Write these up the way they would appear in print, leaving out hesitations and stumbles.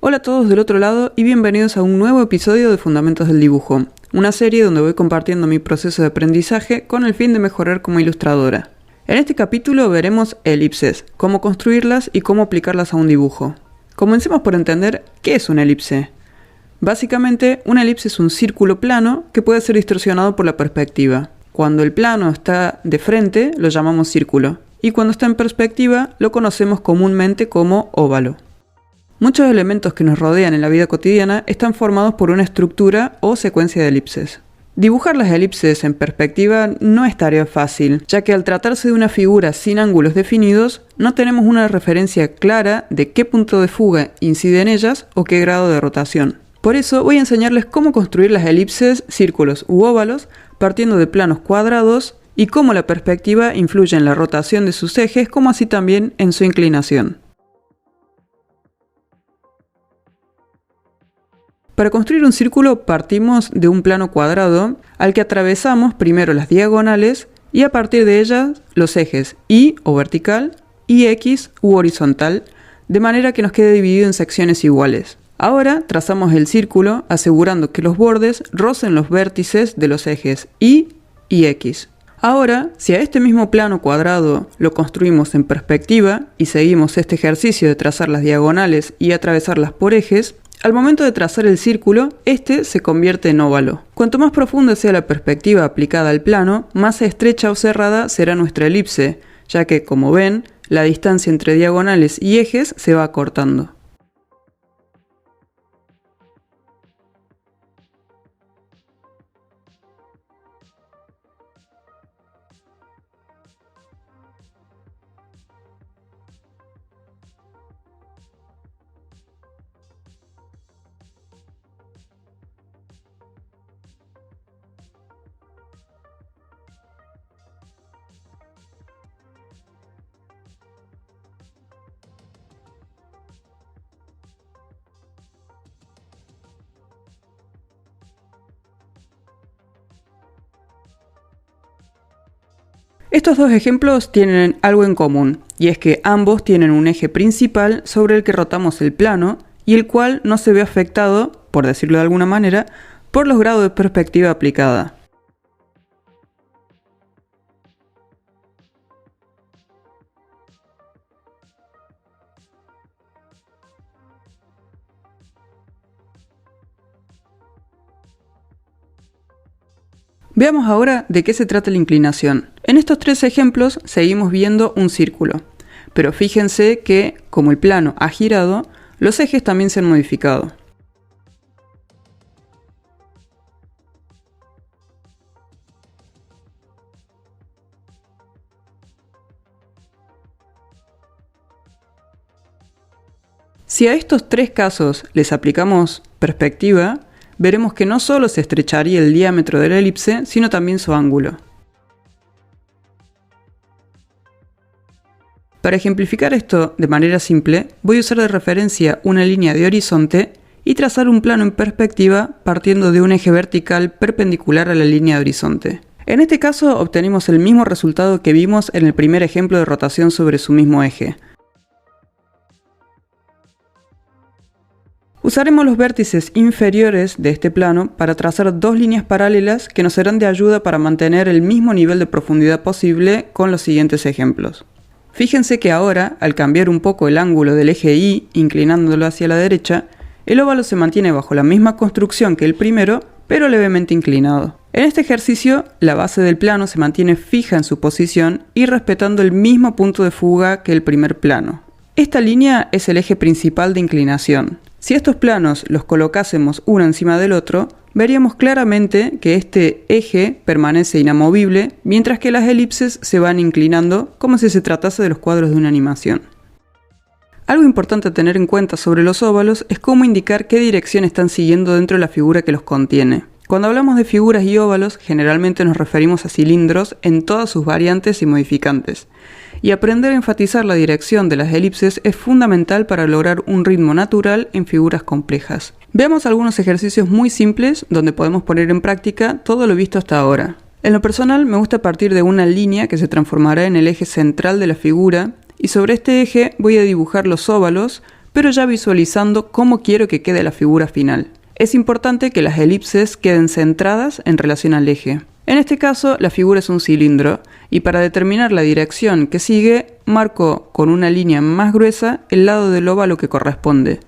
Hola a todos del otro lado y bienvenidos a un nuevo episodio de Fundamentos del Dibujo, una serie donde voy compartiendo mi proceso de aprendizaje con el fin de mejorar como ilustradora. En este capítulo veremos elipses, cómo construirlas y cómo aplicarlas a un dibujo. Comencemos por entender qué es una elipse. Básicamente, una elipse es un círculo plano que puede ser distorsionado por la perspectiva. Cuando el plano está de frente, lo llamamos círculo, y cuando está en perspectiva, lo conocemos comúnmente como óvalo. Muchos elementos que nos rodean en la vida cotidiana están formados por una estructura o secuencia de elipses. Dibujar las elipses en perspectiva no es tarea fácil, ya que al tratarse de una figura sin ángulos definidos, no tenemos una referencia clara de qué punto de fuga incide en ellas o qué grado de rotación. Por eso voy a enseñarles cómo construir las elipses, círculos u óvalos, partiendo de planos cuadrados y cómo la perspectiva influye en la rotación de sus ejes, como así también en su inclinación. Para construir un círculo partimos de un plano cuadrado al que atravesamos primero las diagonales y a partir de ellas los ejes Y o vertical y X u horizontal, de manera que nos quede dividido en secciones iguales. Ahora trazamos el círculo asegurando que los bordes rocen los vértices de los ejes Y y X. Ahora, si a este mismo plano cuadrado lo construimos en perspectiva y seguimos este ejercicio de trazar las diagonales y atravesarlas por ejes, al momento de trazar el círculo, este se convierte en óvalo. Cuanto más profunda sea la perspectiva aplicada al plano, más estrecha o cerrada será nuestra elipse, ya que, como ven, la distancia entre diagonales y ejes se va acortando. Estos dos ejemplos tienen algo en común, y es que ambos tienen un eje principal sobre el que rotamos el plano y el cual no se ve afectado, por decirlo de alguna manera, por los grados de perspectiva aplicada. Veamos ahora de qué se trata la inclinación. En estos tres ejemplos seguimos viendo un círculo, pero fíjense que, como el plano ha girado, los ejes también se han modificado. Si a estos tres casos les aplicamos perspectiva, veremos que no solo se estrecharía el diámetro de la elipse, sino también su ángulo. Para ejemplificar esto de manera simple, voy a usar de referencia una línea de horizonte y trazar un plano en perspectiva partiendo de un eje vertical perpendicular a la línea de horizonte. En este caso obtenemos el mismo resultado que vimos en el primer ejemplo de rotación sobre su mismo eje. Usaremos los vértices inferiores de este plano para trazar dos líneas paralelas que nos serán de ayuda para mantener el mismo nivel de profundidad posible con los siguientes ejemplos. Fíjense que ahora, al cambiar un poco el ángulo del eje Y, inclinándolo hacia la derecha, el óvalo se mantiene bajo la misma construcción que el primero, pero levemente inclinado. En este ejercicio, la base del plano se mantiene fija en su posición y respetando el mismo punto de fuga que el primer plano. Esta línea es el eje principal de inclinación. Si estos planos los colocásemos uno encima del otro, veríamos claramente que este eje permanece inamovible, mientras que las elipses se van inclinando como si se tratase de los cuadros de una animación. Algo importante a tener en cuenta sobre los óvalos es cómo indicar qué dirección están siguiendo dentro de la figura que los contiene. Cuando hablamos de figuras y óvalos, generalmente nos referimos a cilindros en todas sus variantes y modificantes. Y aprender a enfatizar la dirección de las elipses es fundamental para lograr un ritmo natural en figuras complejas. Veamos algunos ejercicios muy simples donde podemos poner en práctica todo lo visto hasta ahora. En lo personal me gusta partir de una línea que se transformará en el eje central de la figura y sobre este eje voy a dibujar los óvalos pero ya visualizando cómo quiero que quede la figura final. Es importante que las elipses queden centradas en relación al eje. En este caso, la figura es un cilindro, y para determinar la dirección que sigue, marco con una línea más gruesa el lado del óvalo que corresponde.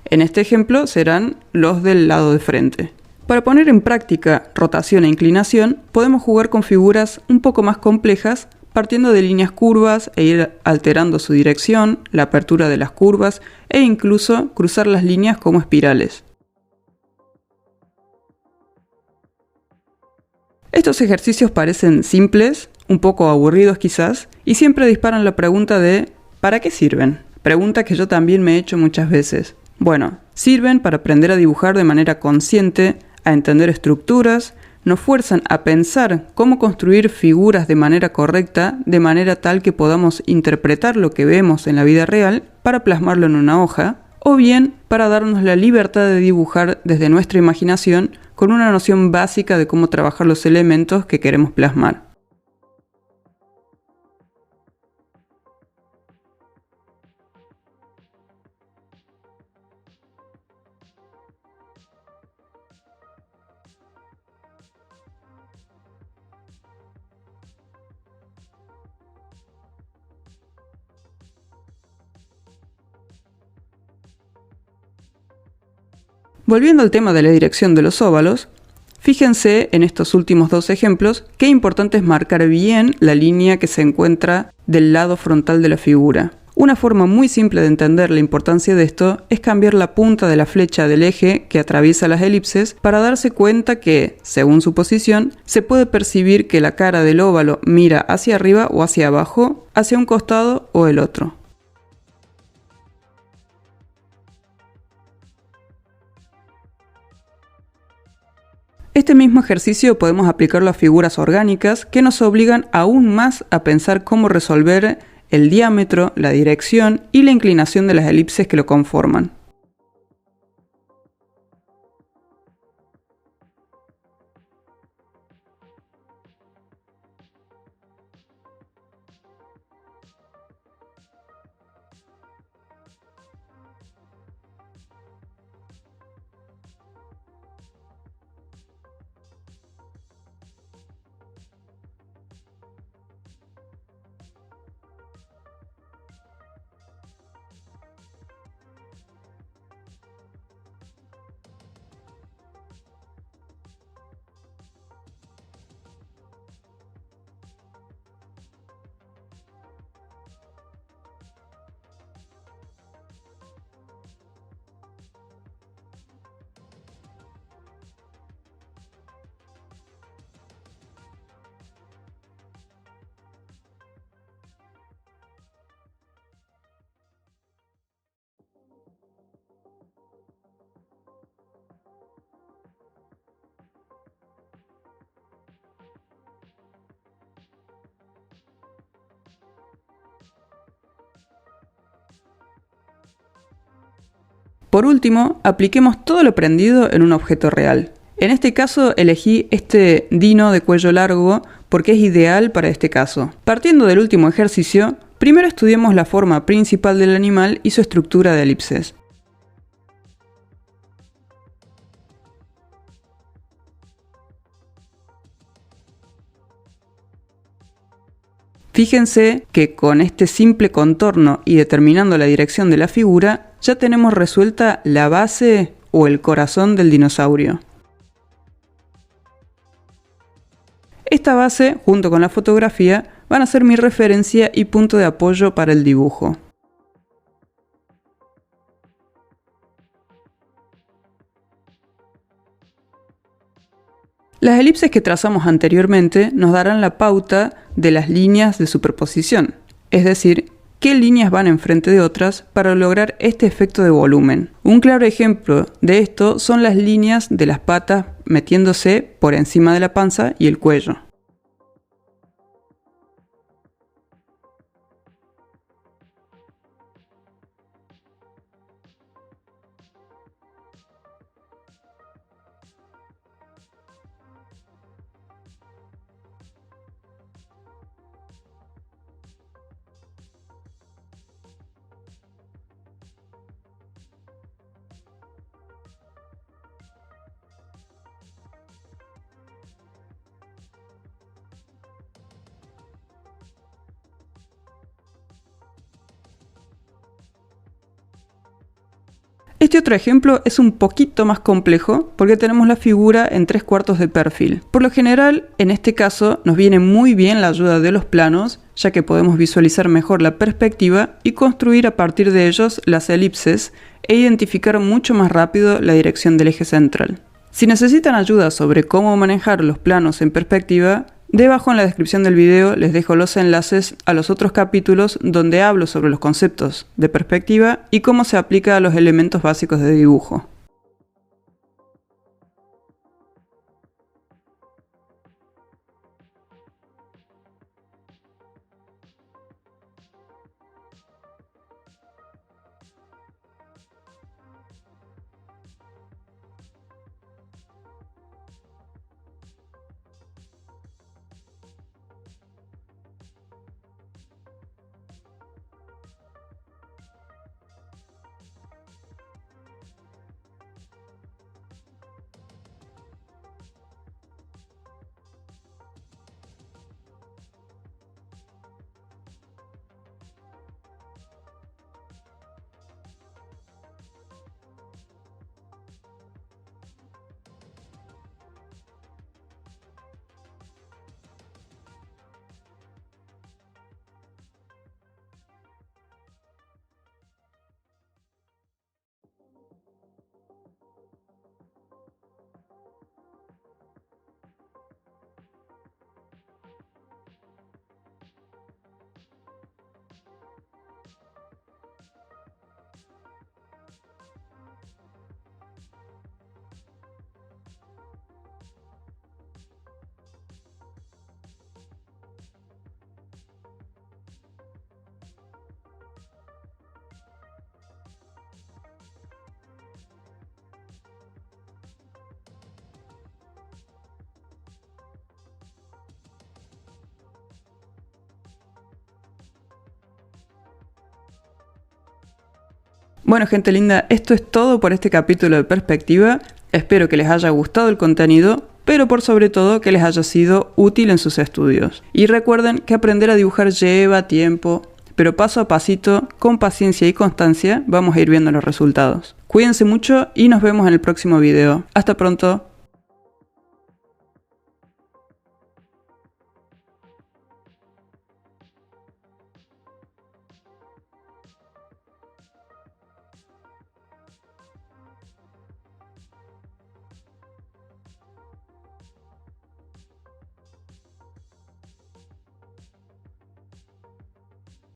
En este ejemplo serán los del lado de frente. Para poner en práctica rotación e inclinación, podemos jugar con figuras un poco más complejas, partiendo de líneas curvas e ir alterando su dirección, la apertura de las curvas e incluso cruzar las líneas como espirales. Estos ejercicios parecen simples, un poco aburridos quizás, y siempre disparan la pregunta de ¿para qué sirven? Pregunta que yo también me he hecho muchas veces. Bueno, sirven para aprender a dibujar de manera consciente, a entender estructuras, nos fuerzan a pensar cómo construir figuras de manera correcta, de manera tal que podamos interpretar lo que vemos en la vida real para plasmarlo en una hoja, o bien para darnos la libertad de dibujar desde nuestra imaginación con una noción básica de cómo trabajar los elementos que queremos plasmar. Volviendo al tema de la dirección de los óvalos, fíjense en estos últimos dos ejemplos qué importante es marcar bien la línea que se encuentra del lado frontal de la figura. Una forma muy simple de entender la importancia de esto es cambiar la punta de la flecha del eje que atraviesa las elipses para darse cuenta que, según su posición, se puede percibir que la cara del óvalo mira hacia arriba o hacia abajo, hacia un costado o el otro. Este mismo ejercicio podemos aplicarlo a figuras orgánicas que nos obligan aún más a pensar cómo resolver el diámetro, la dirección y la inclinación de las elipses que lo conforman. Por último, apliquemos todo lo aprendido en un objeto real. En este caso elegí este dino de cuello largo porque es ideal para este caso. Partiendo del último ejercicio, primero estudiemos la forma principal del animal y su estructura de elipses. Fíjense que con este simple contorno y determinando la dirección de la figura, ya tenemos resuelta la base o el corazón del dinosaurio. Esta base, junto con la fotografía, van a ser mi referencia y punto de apoyo para el dibujo. Las elipses que trazamos anteriormente nos darán la pauta de las líneas de superposición, es decir, qué líneas van enfrente de otras para lograr este efecto de volumen. Un claro ejemplo de esto son las líneas de las patas metiéndose por encima de la panza y el cuello. Este otro ejemplo es un poquito más complejo porque tenemos la figura en 3/4 de perfil. Por lo general, en este caso, nos viene muy bien la ayuda de los planos, ya que podemos visualizar mejor la perspectiva y construir a partir de ellos las elipses e identificar mucho más rápido la dirección del eje central. Si necesitan ayuda sobre cómo manejar los planos en perspectiva, debajo en la descripción del video les dejo los enlaces a los otros capítulos donde hablo sobre los conceptos de perspectiva y cómo se aplica a los elementos básicos de dibujo. Bueno, gente linda, esto es todo por este capítulo de perspectiva. Espero que les haya gustado el contenido, pero por sobre todo que les haya sido útil en sus estudios. Y recuerden que aprender a dibujar lleva tiempo, pero paso a pasito, con paciencia y constancia, vamos a ir viendo los resultados. Cuídense mucho y nos vemos en el próximo video. Hasta pronto.